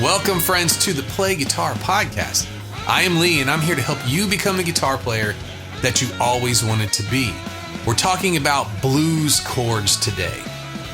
Welcome, friends, to the Play Guitar Podcast. I am Lee, and I'm here to help you become the guitar player that you always wanted to be. We're talking about blues chords today.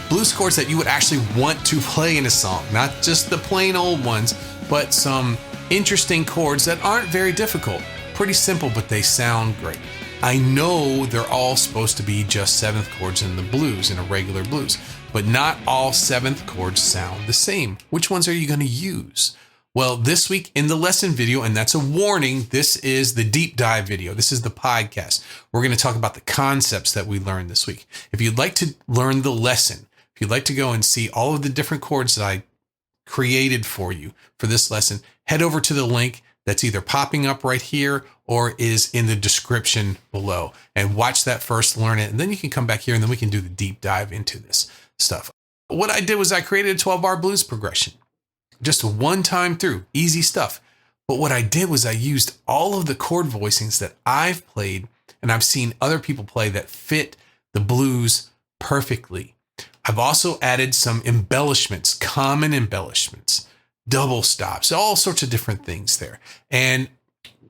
Blues chords that you would actually want to play in a song, not just the plain old ones, but some interesting chords that aren't very difficult. Pretty simple, but they sound great. I know they're all supposed to be just seventh chords in the blues, in a regular blues, but not all seventh chords sound the same. Which ones are you going to use? Well, this week in the lesson video, and that's a warning, this is the deep dive video. This is the podcast. We're going to talk about the concepts that we learned this week. If you'd like to learn the lesson, if you'd like to go and see all of the different chords that I created for you for this lesson, head over to the link that's either popping up right here or is in the description below and watch that first, learn it, and then you can come back here and then we can do the deep dive into this stuff. What I did was I created a 12-bar blues progression, just a one time through, easy stuff. But what I did was I used all of the chord voicings that I've played and I've seen other people play that fit the blues perfectly. I've also added some embellishments, common embellishments, double stops, all sorts of different things there. And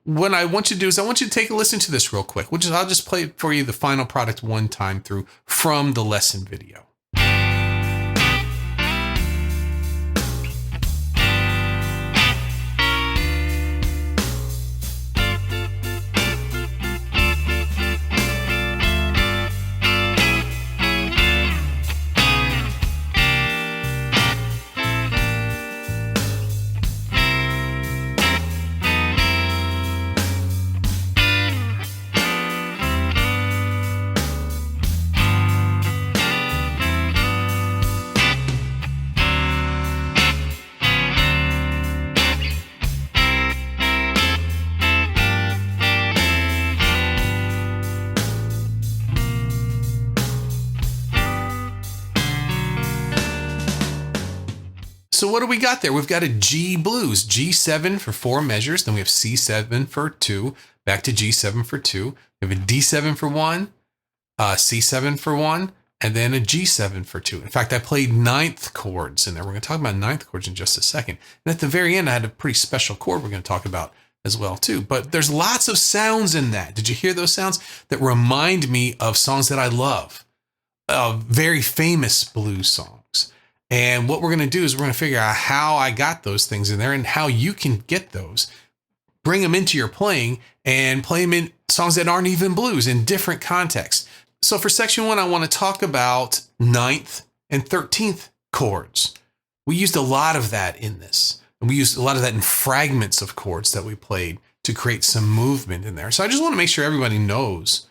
what I want you to do is I want you to take a listen to this real quick, which is I'll just play for you the final product one time through from the lesson video. So what do we got there? We've got a G blues, G7 for 4 measures. Then we have C7 for 2, back to G7 for 2. We have a D7 for 1, C7 for 1, and then a G7 for 2. In fact, I played ninth chords in there. We're going to talk about ninth chords in just a second. And at the very end, I had a pretty special chord we're going to talk about as well too. But there's lots of sounds in that. Did you hear those sounds that remind me of songs that I love? Very famous blues songs. And what we're going to do is we're going to figure out how I got those things in there and how you can get those, bring them into your playing and play them in songs that aren't even blues in different contexts. So for section 1, I want to talk about ninth and 13th chords. We used a lot of that in this. And we used a lot of that in fragments of chords that we played to create some movement in there. So I just want to make sure everybody knows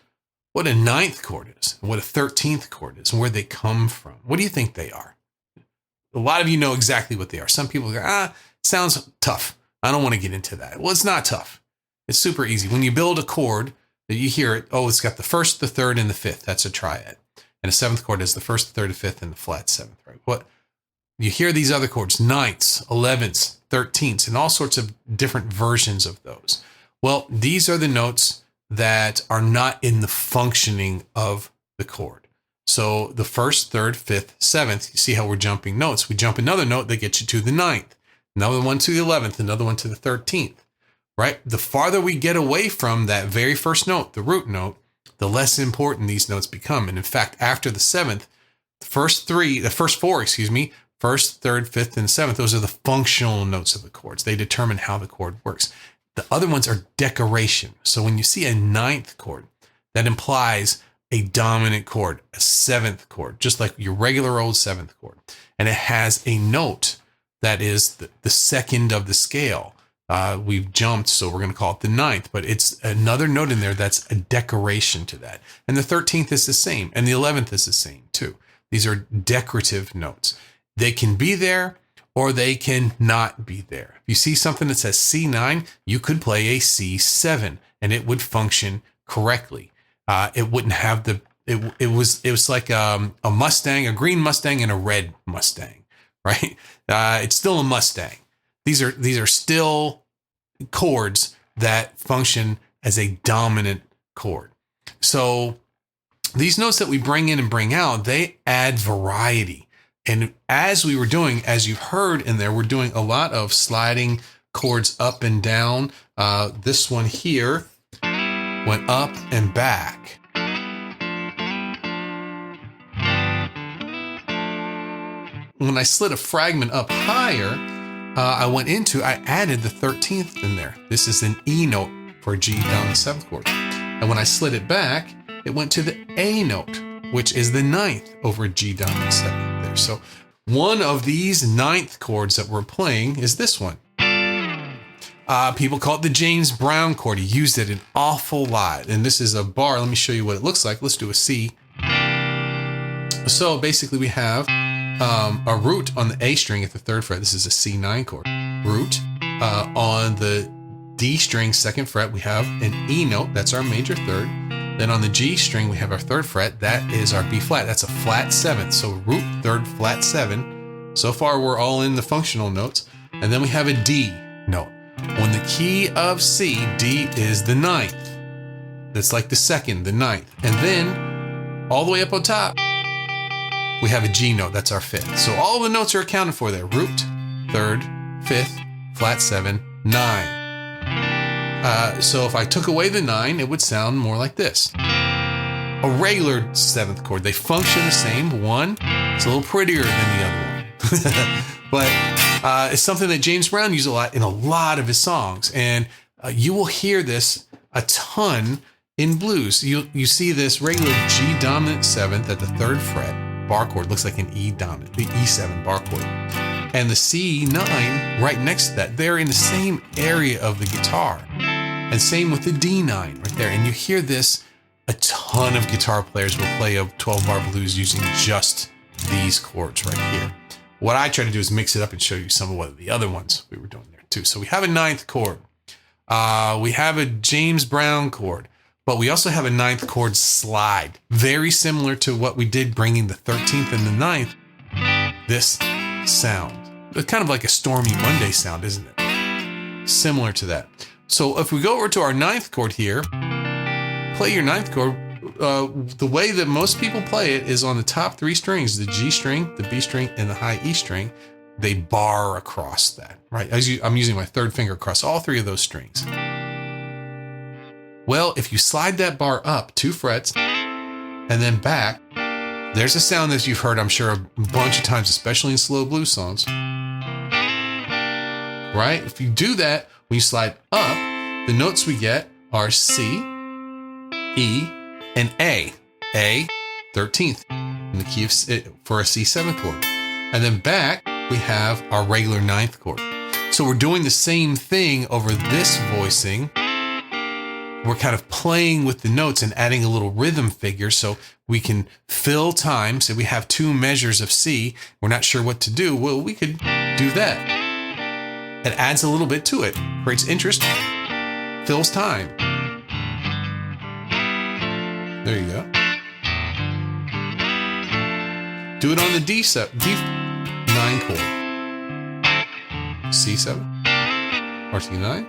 what a ninth chord is, and what a 13th chord is, and where they come from. What do you think they are? A lot of you know exactly what they are. Some people go, it sounds tough. I don't want to get into that. Well, it's not tough. It's super easy. When you build a chord that you hear it, it's got the first, the third, and the fifth. That's a triad. And a seventh chord is the first, the third, the fifth, and the flat seventh, right? What you hear these other chords, ninths, 11ths, 13ths, and all sorts of different versions of those. Well, these are the notes that are not in the functioning of the chord. So the first, third, fifth, seventh, you see how we're jumping notes. We jump another note that gets you to the ninth, another one to the 11th, another one to the 13th, right? The farther we get away from that very first note, the root note, the less important these notes become. And in fact, after the seventh, the first four, first, third, fifth, and seventh, those are the functional notes of the chords. They determine how the chord works. The other ones are decoration. So when you see a ninth chord, that implies a dominant chord, a seventh chord, just like your regular old seventh chord. And it has a note that is the second of the scale. We've jumped, so we're going to call it the ninth, but it's another note in there that's a decoration to that. And the 13th is the same, and the 11th is the same too. These are decorative notes. They can be there or they can not be there. If you see something that says C9, you could play a C7 and it would function correctly. It wouldn't have it was like a Mustang, a green Mustang and a red Mustang, right? It's still a Mustang. These are still chords that function as a dominant chord. So these notes that we bring in and bring out, they add variety And as we were doing, as you've heard in there, we're doing a lot of sliding chords up and down. This one here went up and back. When I slid a fragment up higher, I added the 13th in there. This is an E note for a G dominant 7th chord. And when I slid it back, it went to the A note, which is the 9th over a G dominant 7th there. So one of these 9th chords that we're playing is this one. People call it the James Brown chord. He used it an awful lot. And this is a bar. Let me show you what it looks like. Let's do a C. So basically we have a root on the A string at the 3rd fret. This is a C9 chord. Root. On the D string 2nd fret, we have an E note. That's our major 3rd. Then on the G string, we have our 3rd fret. That is our B flat. That's a flat 7th. So root 3rd flat 7. So far, we're all in the functional notes. And then we have a D note. On the key of C, D is the 9th. That's like the 2nd, the 9th. And then all the way up on top, we have a G note. That's our 5th. So all the notes are accounted for there. Root, 3rd, 5th, flat 7, 9. So if I took away the 9, it would sound more like this. A regular 7th chord. They function the same. One, it's a little prettier than the other one. But it's something that James Brown used a lot in a lot of his songs. And you will hear this a ton in blues. You see this regular G dominant 7th at the 3rd fret. Bar chord looks like an E dominant, the E7 bar chord. And the C9 right next to that, they're in the same area of the guitar. And same with the D9 right there. And you hear this, a ton of guitar players will play a 12-bar blues using just these chords right here. What I try to do is mix it up and show you some of what the other ones we were doing there too. So we have a 9th chord. We have a James Brown chord, but we also have a 9th chord slide. Very similar to what we did bringing the 13th and the 9th. This sound. It's kind of like a Stormy Monday sound, isn't it? Similar to that. So if we go over to our 9th chord here, play your 9th chord. The way that most people play it is on the top 3 strings, the G string, the B string, and the high E string. They bar across that, right? I'm using my 3rd finger across all 3 of those strings. Well, if you slide that bar up 2 frets and then back, there's a sound that you've heard, I'm sure, a bunch of times, especially in slow blues songs. Right? If you do that, when you slide up, the notes we get are C, E, and A. A, 13th, in the key of for a C7 chord. And then back, we have our regular 9th chord. So we're doing the same thing over this voicing. We're kind of playing with the notes and adding a little rhythm figure so we can fill time. So we have 2 measures of C. We're not sure what to do. Well, we could do that. It adds a little bit to it, creates interest, fills time. There you go. Do it on the D9 chord. C7 or C9.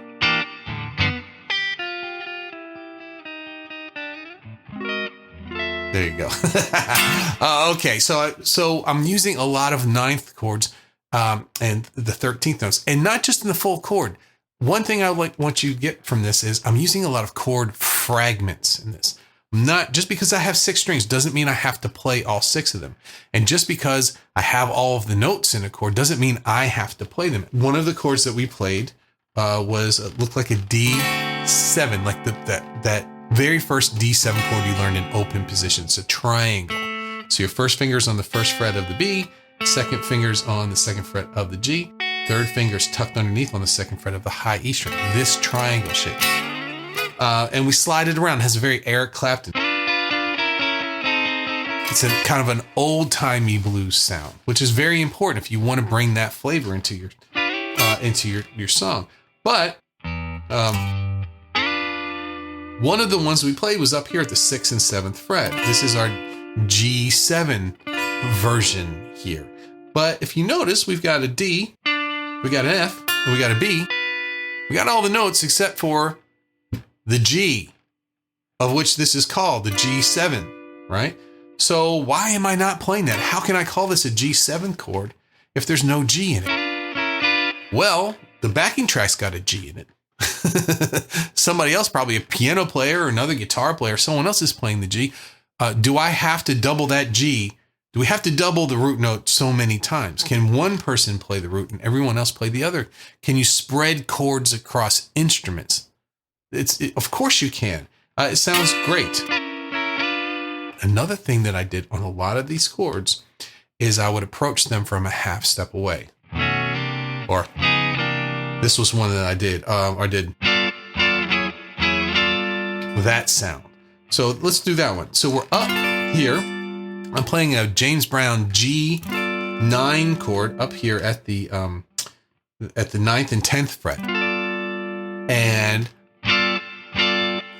There you go. Okay, so I'm using a lot of 9th chords and the 13th notes, and not just in the full chord. One thing I want you to get from this is I'm using a lot of chord fragments in this. Not just because I have 6 strings doesn't mean I have to play all 6 of them. And just because I have all of the notes in a chord doesn't mean I have to play them. One of the chords that we played looked like a D7, like that very first D7 chord you learned in open position. It's a triangle. So your first finger's on the 1st fret of the B, 2nd finger's on the 2nd fret of the G, 3rd finger's tucked underneath on the 2nd fret of the high E string. This triangle shape. And we slide it around. It has a very Eric Clapton. It's a kind of an old-timey blues sound, which is very important if you want to bring that flavor into your song. But one of the ones we played was up here at the 6th and 7th fret. This is our G7 version here. But if you notice, we've got a D, we got an F, and we got a B. We got all the notes except for the G, of which this is called the G7, right? So why am I not playing that? How can I call this a G7 chord if there's no G in it? Well, the backing track's got a G in it. Somebody else, probably a piano player or another guitar player, someone else is playing the G. Do I have to double that G? Do we have to double the root note so many times? Can one person play the root and everyone else play the other? Can you spread chords across instruments? Of course you can. It sounds great. Another thing that I did on a lot of these chords is I would approach them from a half step away. Or this was one that I did. I did that sound. So let's do that one. So we're up here. I'm playing a James Brown G9 chord up here at the 9th and 10th fret. And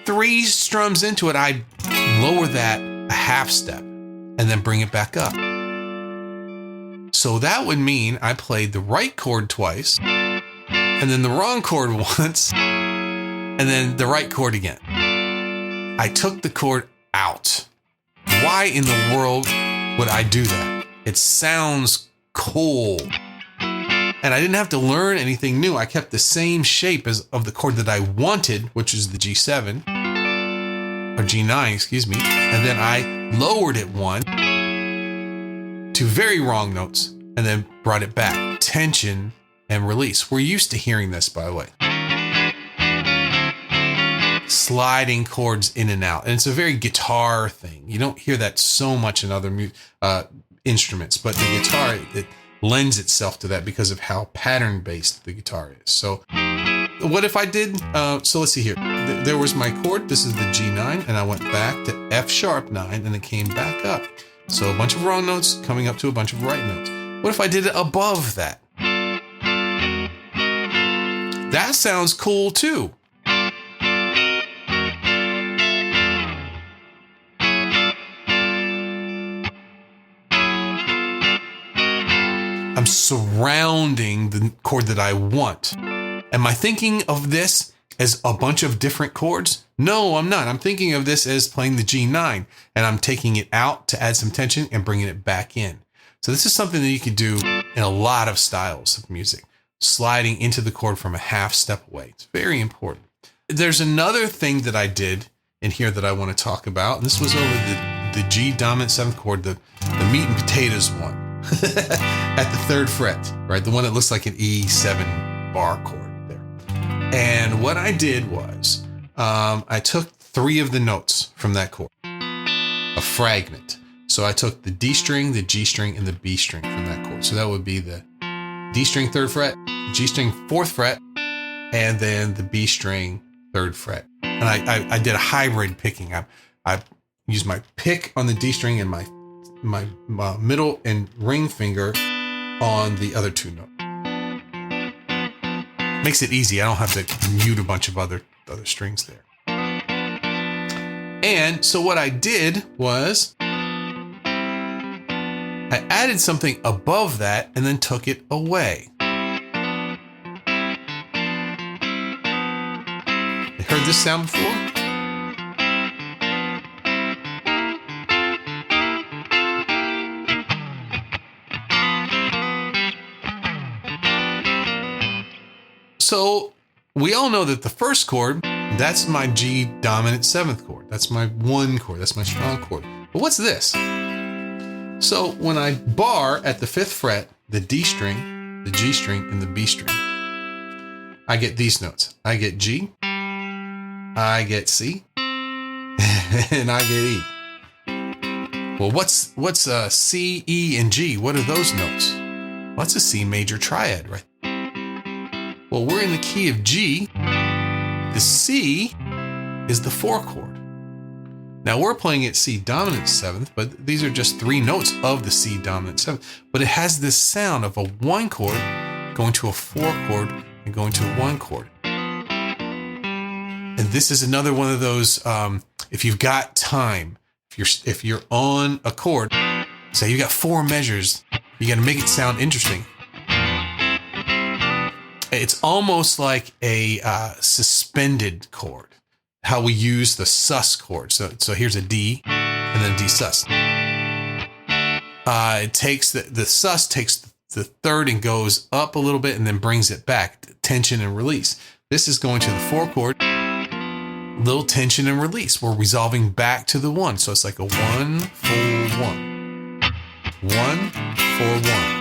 3 strums into it, I lower that a half step and then bring it back up. So that would mean I played the right chord twice and then the wrong chord once and then the right chord again. I took the chord out. Why in the world would I do that? It sounds cool. And I didn't have to learn anything new. I kept the same shape of the chord that I wanted, which is the G7, or G9, excuse me. And then I lowered it 1 to very wrong notes and then brought it back. Tension and release. We're used to hearing this, by the way. Sliding chords in and out. And it's a very guitar thing. You don't hear that so much in other instruments, but the guitar, it lends itself to that because of how pattern-based the guitar is. So what if I did, so let's see here. There was my chord. This is the G9, and I went back to F sharp 9, and it came back up. So a bunch of wrong notes coming up to a bunch of right notes. What if I did it above that? That sounds cool too. I'm surrounding the chord that I want. Am I thinking of this as a bunch of different chords? No, I'm not. I'm thinking of this as playing the G9, and I'm taking it out to add some tension and bringing it back in. So this is something that you could do in a lot of styles of music, sliding into the chord from a half step away. It's very important. There's another thing that I did in here that I want to talk about, and this was over the G dominant 7th chord, the meat and potatoes one. At the 3rd fret, right? The one that looks like an E7 bar chord there. And what I did was I took 3 of the notes from that chord, a fragment. So I took the D string, the G string, and the B string from that chord. So that would be the D string 3rd fret, G string 4th fret, and then the B string 3rd fret. And I did a hybrid picking. I used my pick on the D string and my middle and ring finger on the other 2 notes. Makes it easy. I don't have to mute a bunch of other strings there. And so what I did was I added something above that and then took it away. You heard this sound before? So we all know that the first chord, that's my G dominant 7th chord. That's my 1 chord. That's my strong chord. But what's this? So when I bar at the 5th fret, the D string, the G string, and the B string, I get these notes. I get G, I get C, and I get E. Well, what's C, E, and G? What are those notes? Well, that's a C major triad, right? Well, we're in the key of G. The C is the 4 chord. Now we're playing it C dominant 7th, but these are just 3 notes of the C dominant 7th. But it has this sound of a 1 chord going to a 4 chord and going to a 1 chord. And this is another one of those, if you've got time, if you're on a chord, say you got 4 measures, you got to make it sound interesting. It's almost like a suspended chord, how we use the sus chord. So here's a D and then a D sus. It takes the sus takes the third and goes up a little bit and then brings it back. Tension and release. This is going to the 4 chord. Little tension and release. We're resolving back to the 1. So it's like a 1, 4, 1. 1, 4, 1.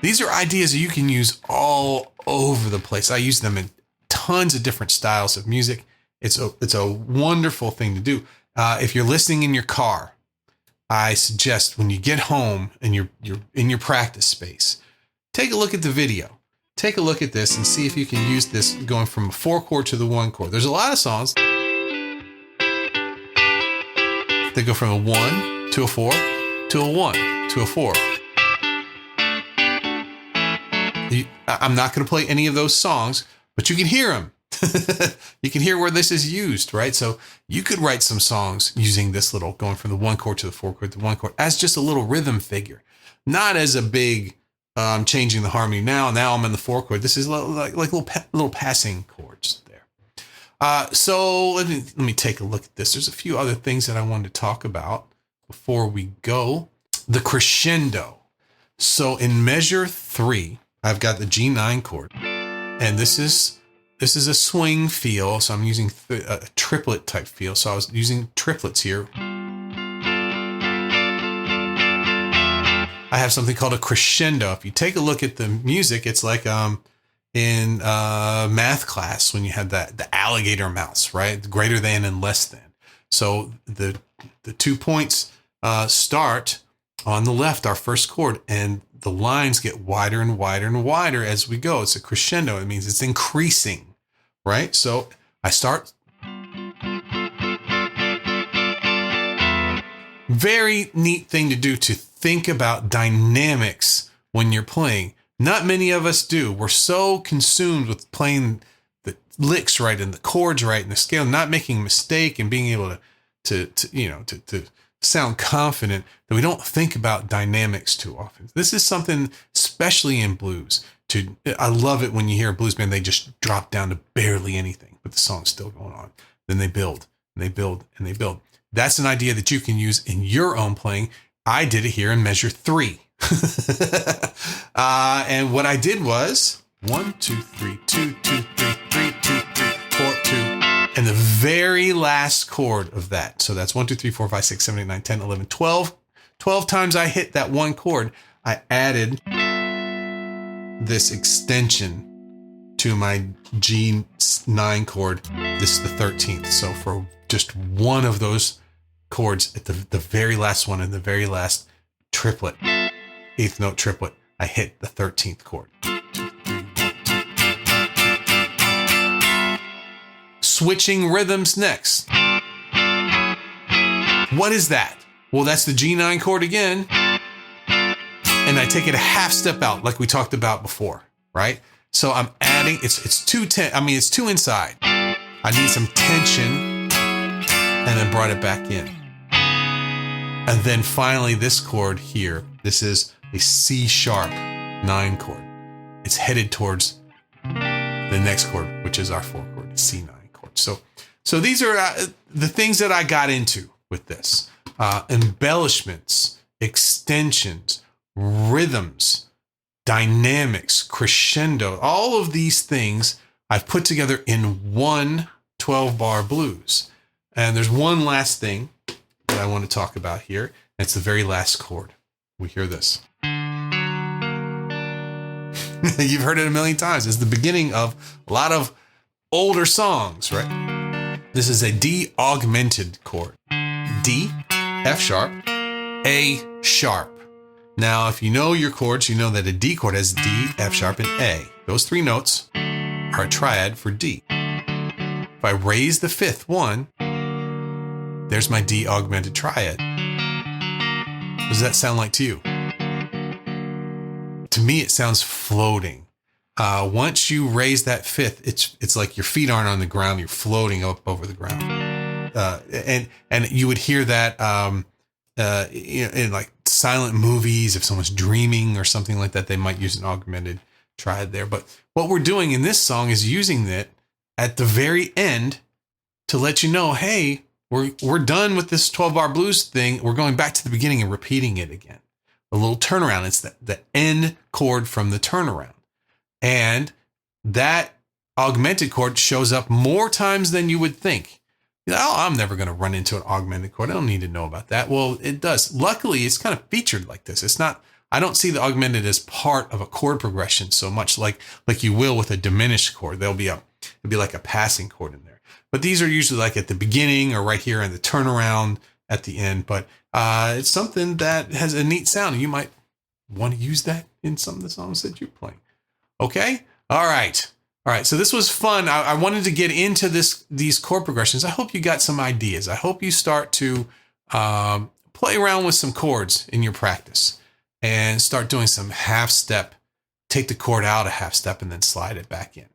These are ideas that you can use all over the place. I use them in tons of different styles of music. It's a wonderful thing to do. If you're listening in your car, I suggest when you get home and you're in your practice space, take a look at the video. Take a look at this and see if you can use this going from a 4 chord to the 1 chord. There's a lot of songs that go from a 1 to a 4 to a 1 to a 4. I'm not going to play any of those songs, but you can hear them. You can hear where this is used, right? So you could write some songs using this little, going from the 1 chord to the 4 chord to the 1 chord as just a little rhythm figure, not as a big changing the harmony. Now I'm in the 4 chord. This is like little passing chords there. So let me take a look at this. There's a few other things that I wanted to talk about before we go. The crescendo. So in measure 3, I've got the G9 chord, and this is a swing feel, so I'm using a triplet type feel. So I was using triplets here. I have something called a crescendo. If you take a look at the music, it's like in math class when you had the alligator mouse, right? The greater than and less than. So the 2 points start on the left, our first chord, and the lines get wider and wider and wider as we go. It's a crescendo. It means it's increasing, right? So I start. Very neat thing to do, to think about dynamics when you're playing. Not many of us do. We're so consumed with playing the licks right and the chords right and the scale, not making a mistake and being able to sound confident, that we don't think about dynamics too often. This is something, especially in blues. I love it when you hear a blues band, they just drop down to barely anything, but the song's still going on. Then they build and they build and they build. That's an idea that you can use in your own playing. I did it here in measure 3. And what I did was 1, 2, 3, 2, 2, 3, 3, 2, 3, 4, 2. And the very last chord of that. So that's 1, 2, 3, 4, 5, 6, 7, 8, 9, 10, 11, 12. 12 times I hit that 1 chord, I added this extension to my G9 chord. This is the 13th. So for just one of those chords at the very last one and the very last triplet, 8th note triplet, I hit the 13th chord. 1, 2, 3, 1, 2. Switching rhythms next. What is that? Well, that's the G9 chord again. And I take it a half step out like we talked about before, right? So I'm adding, it's 2 inside. I need some tension and then brought it back in. And then finally this chord here, this is a C sharp 9 chord. It's headed towards the next chord, which is our 4 chord, C9 chord. So these are the things that I got into with this. Embellishments, extensions, rhythms, dynamics, crescendo, all of these things I've put together in one 12-bar blues. And there's one last thing that I want to talk about here. It's the very last chord. We hear this. You've heard it a million times. It's the beginning of a lot of older songs, right? This is a D augmented chord. D, F sharp, A sharp. Now, if you know your chords, you know that a D chord has D, F sharp, and A. Those 3 notes are a triad for D. If I raise the 5th one, there's my D augmented triad. What does that sound like to you? To me, it sounds floating. Once you raise that 5th, it's like your feet aren't on the ground; you're floating up over the ground. And you would hear that in like silent movies. If someone's dreaming or something like that, they might use an augmented triad there. But what we're doing in this song is using it at the very end to let you know, hey, we're done with this 12-bar blues thing. We're going back to the beginning and repeating it again. A little turnaround. It's the end chord from the turnaround. And that augmented chord shows up more times than you would think. Oh, I'm never going to run into an augmented chord. I don't need to know about that. Well, it does. Luckily, it's kind of featured like this. It's not, I don't see the augmented as part of a chord progression so much like you will with a diminished chord. It'll be like a passing chord in there. But these are usually like at the beginning or right here in the turnaround at the end. But it's something that has a neat sound. You might want to use that in some of the songs that you're playing. Okay? All right. So this was fun. I wanted to get into these chord progressions. I hope you got some ideas. I hope you start to play around with some chords in your practice and start doing some half step. Take the chord out a half step and then slide it back in.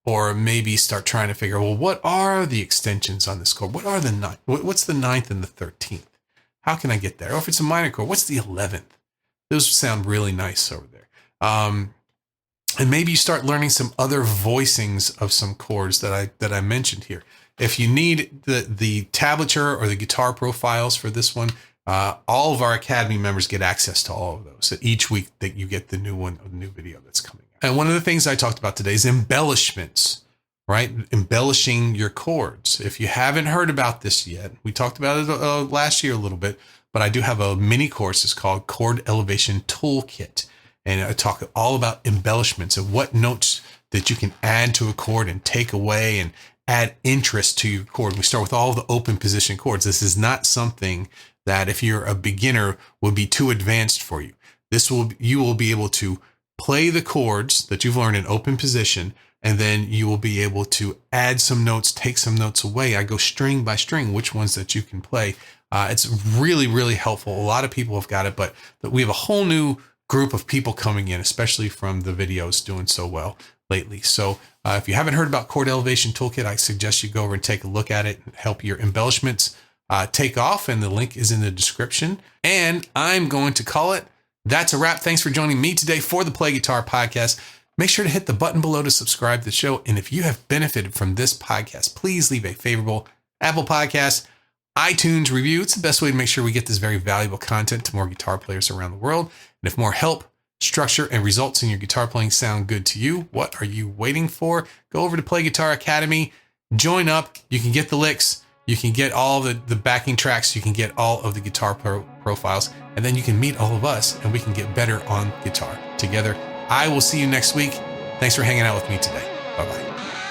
Or maybe start trying to figure, well, what are the extensions on this chord? What are the ninth? What's the 9th and the 13th? How can I get there? Or if it's a minor chord, what's the 11th? Those sound really nice over there. And maybe you start learning some other voicings of some chords that I mentioned here. If you need the tablature or the guitar profiles for this one, all of our Academy members get access to all of those. So each week that you get the new one, or the new video that's coming out. And one of the things I talked about today is embellishments, right? Embellishing your chords. If you haven't heard about this yet, we talked about it last year a little bit, but I do have a mini course. It's called Chord Elevation Toolkit. And I talk all about embellishments and what notes that you can add to a chord and take away and add interest to your chord. We start with all the open position chords. This is not something that if you're a beginner would be too advanced for you. You will be able to play the chords that you've learned in open position, and then you will be able to add some notes, take some notes away. I go string by string, which ones that you can play. It's really, really helpful. A lot of people have got it, but we have a whole new group of people coming in, especially from the videos doing so well lately. So if you haven't heard about Chord Elevation Toolkit, I suggest you go over and take a look at it and help your embellishments take off. And the link is in the description. And I'm going to call it. That's a wrap. Thanks for joining me today for the Play Guitar Podcast. Make sure to hit the button below to subscribe to the show. And if you have benefited from this podcast, please leave a favorable Apple Podcast, iTunes review. It's the best way to make sure we get this very valuable content to more guitar players around the world. And if more help, structure, and results in your guitar playing sound good to you, what are you waiting for? Go over to Play Guitar Academy, join up. You can get the licks. You can get all the backing tracks. You can get all of the guitar profiles. And then you can meet all of us and we can get better on guitar together. I will see you next week. Thanks for hanging out with me today. Bye-bye.